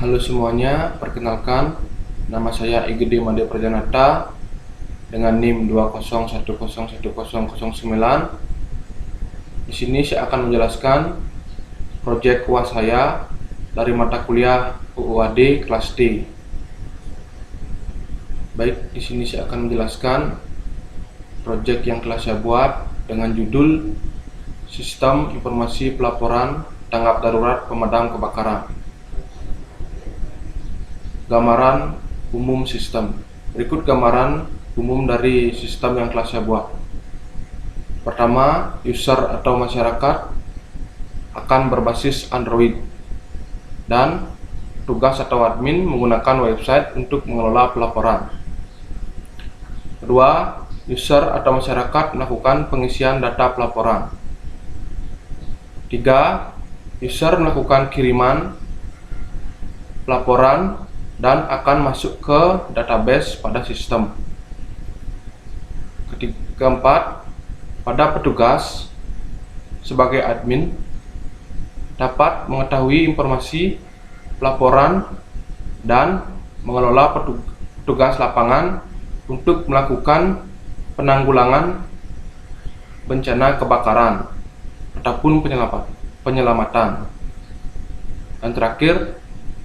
Halo semuanya, perkenalkan nama saya Igede Made Prajanata dengan NIM 201010009. Di sini saya akan menjelaskan proyek UAS saya dari mata kuliah UUAD kelas D. Baik, di sini saya akan menjelaskan proyek yang telah saya buat dengan judul Sistem Informasi Pelaporan Tanggap Darurat Pemadam Kebakaran. Gambaran umum sistem. Berikut gambaran umum dari sistem yang telah saya buat. Pertama, user atau masyarakat akan berbasis Android dan tugas atau admin menggunakan website untuk mengelola pelaporan. Kedua, user atau masyarakat melakukan pengisian data pelaporan. Tiga, user melakukan kiriman pelaporan dan akan masuk ke database pada sistem. Keempat, pada petugas sebagai admin dapat mengetahui informasi pelaporan dan mengelola petugas lapangan untuk melakukan penanggulangan bencana kebakaran ataupun penyelamatan. Dan terakhir,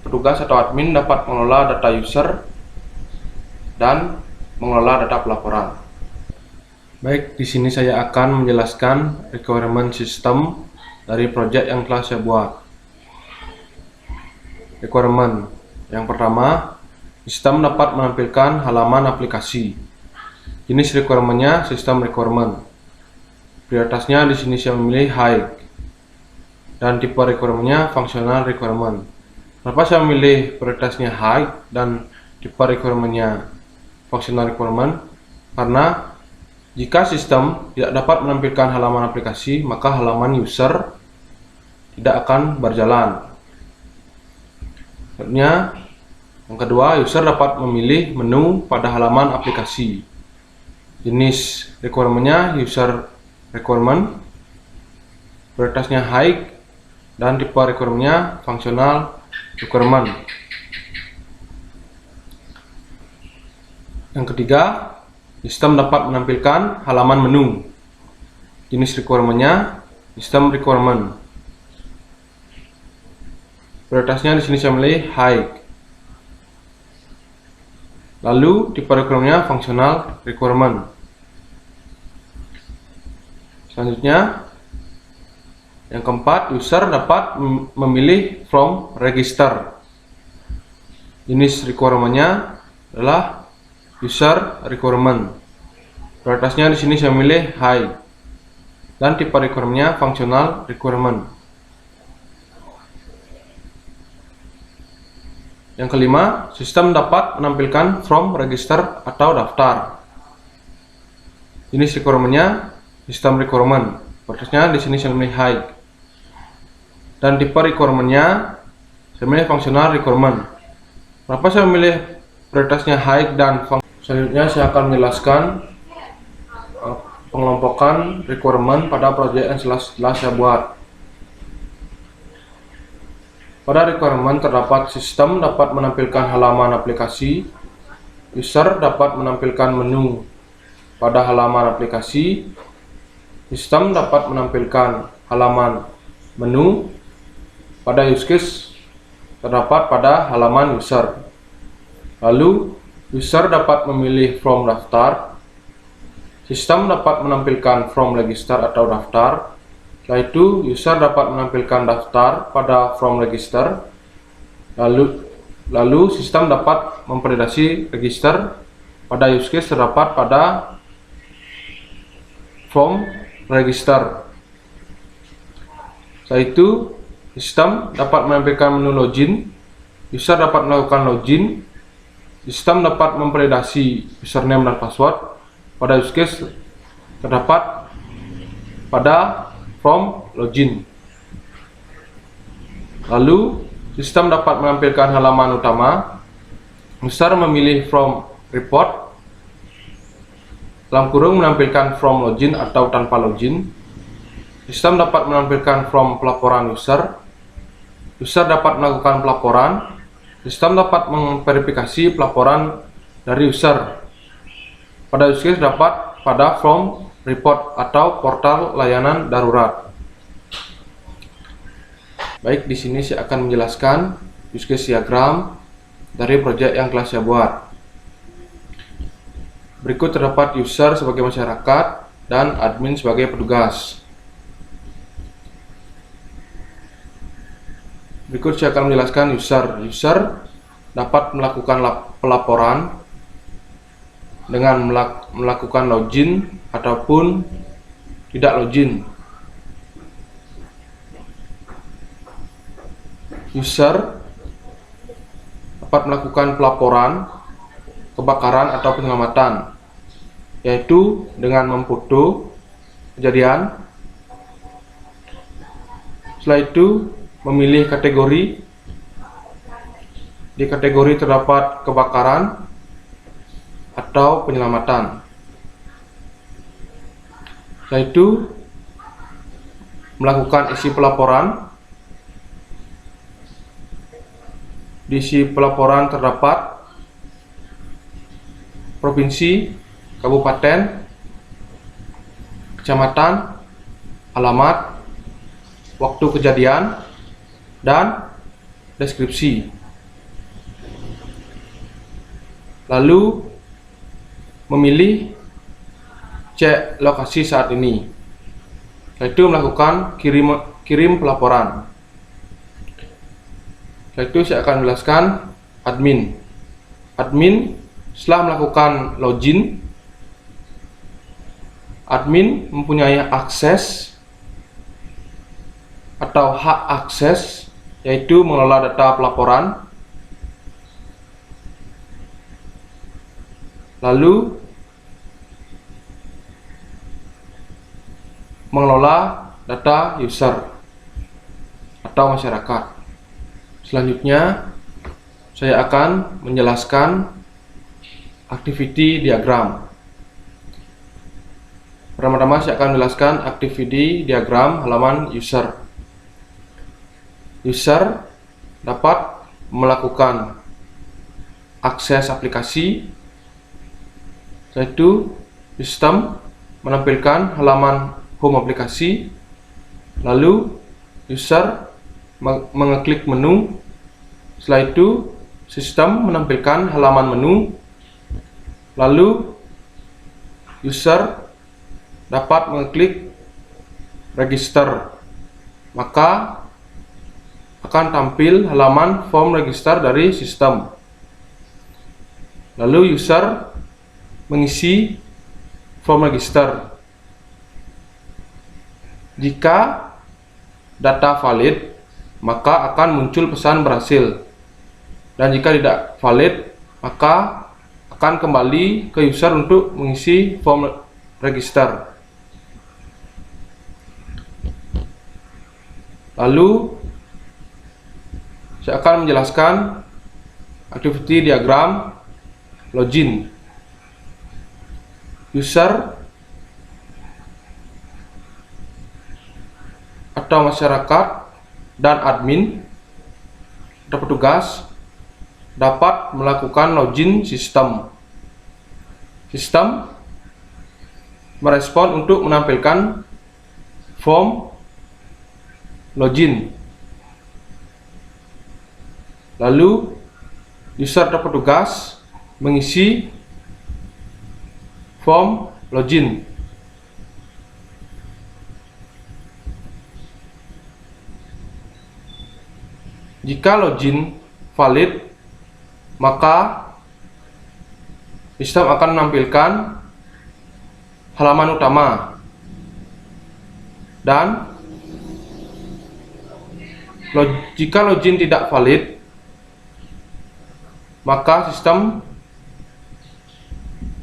petugas atau admin dapat mengelola data user dan mengelola data pelaporan. Baik, di sini saya akan menjelaskan requirement system dari proyek yang telah saya buat. Requirement yang pertama, sistem dapat menampilkan halaman aplikasi. Jenis requirementnya sistem requirement. Prioritasnya di sini saya memilih high dan tipe requirementnya functional requirement. Kenapa saya memilih prioritasnya high dan tipe requirementnya functional requirement? Karena jika sistem tidak dapat menampilkan halaman aplikasi, maka halaman user tidak akan berjalan. Selanjutnya, yang kedua, user dapat memilih menu pada halaman aplikasi. Jenis requirementnya user requirement, prioritasnya high dan tipe requirementnya functional requirement. Yang ketiga, sistem dapat menampilkan halaman menu. Jenis requirementnya sistem requirement. Prioritasnya di sini saya milih high. Lalu tipe requirementnya functional requirement. Selanjutnya, yang keempat, user dapat memilih from register. Jenis requirementnya adalah user requirement. Prioritasnya di sini saya milih high dan tipe requirementnya functional requirement. Yang kelima, sistem dapat menampilkan from register atau daftar. Jenis requirementnya sistem requirement. Prioritasnya di sini saya milih high. Dan tipe requirementnya saya milih functional requirement. Kenapa saya memilih prioritasnya high dan functional? Selanjutnya saya akan menjelaskan pengelompokan requirement pada proyek yang telah saya buat. Pada requirement terdapat sistem dapat menampilkan halaman aplikasi, user dapat menampilkan menu pada halaman aplikasi, sistem dapat menampilkan halaman menu pada use case terdapat pada halaman user. Lalu, user dapat memilih from daftar, sistem dapat menampilkan from register atau daftar. Setelah itu, user dapat menampilkan daftar pada from register. Lalu sistem dapat memvalidasi register pada use case terdapat pada from register. Setelah itu, sistem dapat menampilkan menu login, user dapat melakukan login, sistem dapat memvalidasi username dan password pada use case terdapat pada from login. Lalu, sistem dapat menampilkan halaman utama, user memilih from report, dalam kurung menampilkan from login atau tanpa login. Sistem dapat menampilkan from pelaporan user. User dapat melakukan pelaporan Sistem dapat memverifikasi pelaporan dari user. Pada use case dapat pada form report atau portal layanan darurat. Baik, di sini saya akan menjelaskan use case diagram dari proyek yang telah saya buat. Berikut terdapat user sebagai masyarakat dan admin sebagai petugas. Berikut saya akan menjelaskan user. User dapat melakukan pelaporan dengan melakukan login ataupun tidak login. User dapat melakukan pelaporan kebakaran atau penyelamatan, yaitu dengan memfoto kejadian. Setelah itu memilih kategori. Di kategori terdapat kebakaran atau penyelamatan. Setelah itu melakukan isi pelaporan. Di isi pelaporan terdapat provinsi, kabupaten, kecamatan, alamat, waktu kejadian, dan deskripsi. Lalu memilih cek lokasi saat ini, yaitu melakukan kirim pelaporan. Setelah itu saya akan menjelaskan admin. Admin setelah melakukan login, admin mempunyai akses atau hak akses, yaitu mengelola data pelaporan, lalu mengelola data user atau masyarakat. Selanjutnya saya akan menjelaskan activity diagram. Pertama-tama saya akan menjelaskan activity diagram halaman user. User dapat melakukan akses aplikasi, yaitu sistem menampilkan halaman home aplikasi, lalu user mengeklik menu. Setelah itu sistem menampilkan halaman menu, lalu user dapat mengeklik register, maka akan tampil halaman form register dari sistem. Lalu user mengisi form register. Jika data valid, maka akan muncul pesan berhasil. Dan jika tidak valid, maka akan kembali ke user untuk mengisi form register. Lalu saya akan menjelaskan activity diagram login. User atau masyarakat dan admin atau petugas dapat melakukan login sistem. Sistem merespon untuk menampilkan form login. Lalu user atau petugas mengisi form login. Jika login valid, maka sistem akan menampilkan halaman utama, dan jika login tidak valid, maka sistem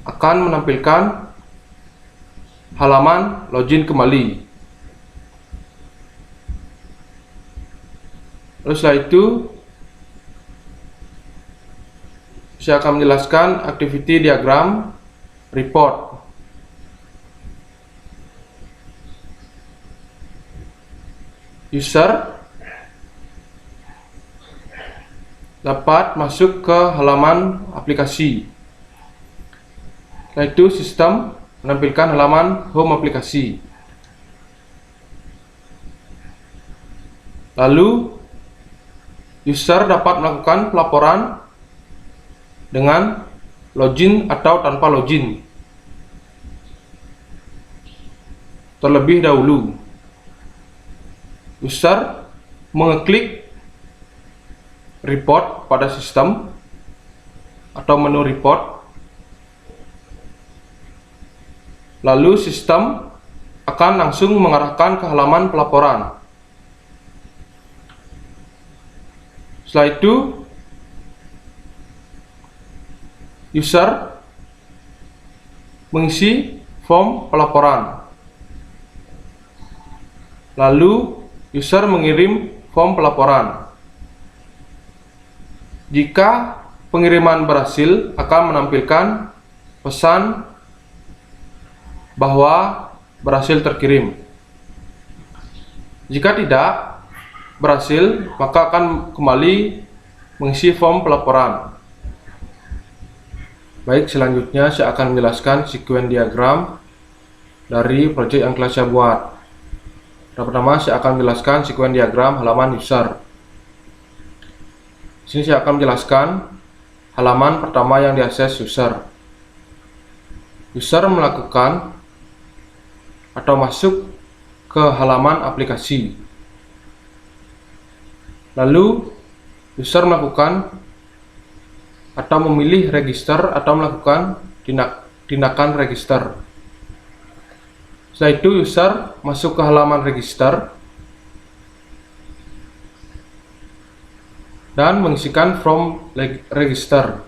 akan menampilkan halaman login kembali. Lalu setelah itu saya akan menjelaskan activity diagram report. User dapat masuk ke halaman aplikasi. Setelah itu sistem menampilkan halaman home aplikasi. Lalu user dapat melakukan pelaporan dengan login atau tanpa login. Terlebih dahulu, user mengeklik report pada sistem atau menu report. Lalu sistem akan langsung mengarahkan ke halaman pelaporan. Setelah itu, user mengisi form pelaporan. Lalu user mengirim form pelaporan. Jika pengiriman berhasil, akan menampilkan pesan bahwa berhasil terkirim. Jika tidak berhasil, maka akan kembali mengisi form pelaporan. Baik, selanjutnya saya akan menjelaskan sequence diagram dari proyek yang telah saya buat. Pertama, saya akan menjelaskan sequence diagram halaman user. Di sini saya akan menjelaskan halaman pertama yang diakses user. User melakukan atau masuk ke halaman aplikasi. Lalu user melakukan atau memilih register atau melakukan tindakan register. Setelah itu user masuk ke halaman register dan mengisikan form register.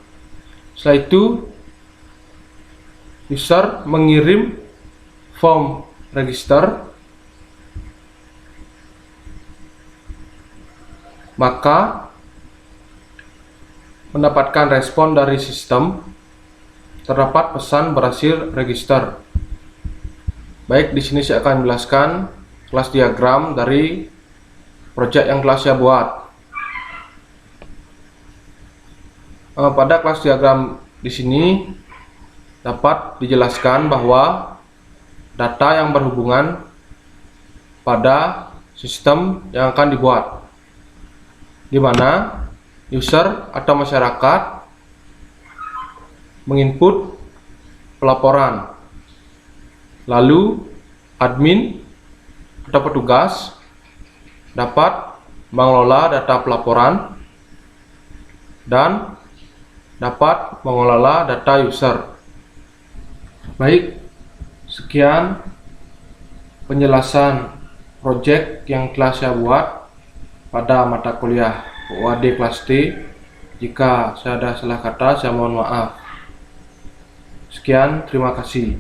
Setelah itu user mengirim form register, maka mendapatkan respon dari sistem, terdapat pesan berhasil register. Baik, di sini saya akan menjelaskan kelas diagram dari proyek yang telah saya buat. Pada kelas diagram di sini dapat dijelaskan bahwa data yang berhubungan pada sistem yang akan dibuat, di mana user atau masyarakat menginput pelaporan. Lalu admin atau petugas dapat mengelola data pelaporan dan dapat mengelola data user. Baik, sekian penjelasan proyek yang telah saya buat pada mata kuliah UAD kelas D. Jika saya ada salah kata, saya mohon maaf. Sekian, terima kasih.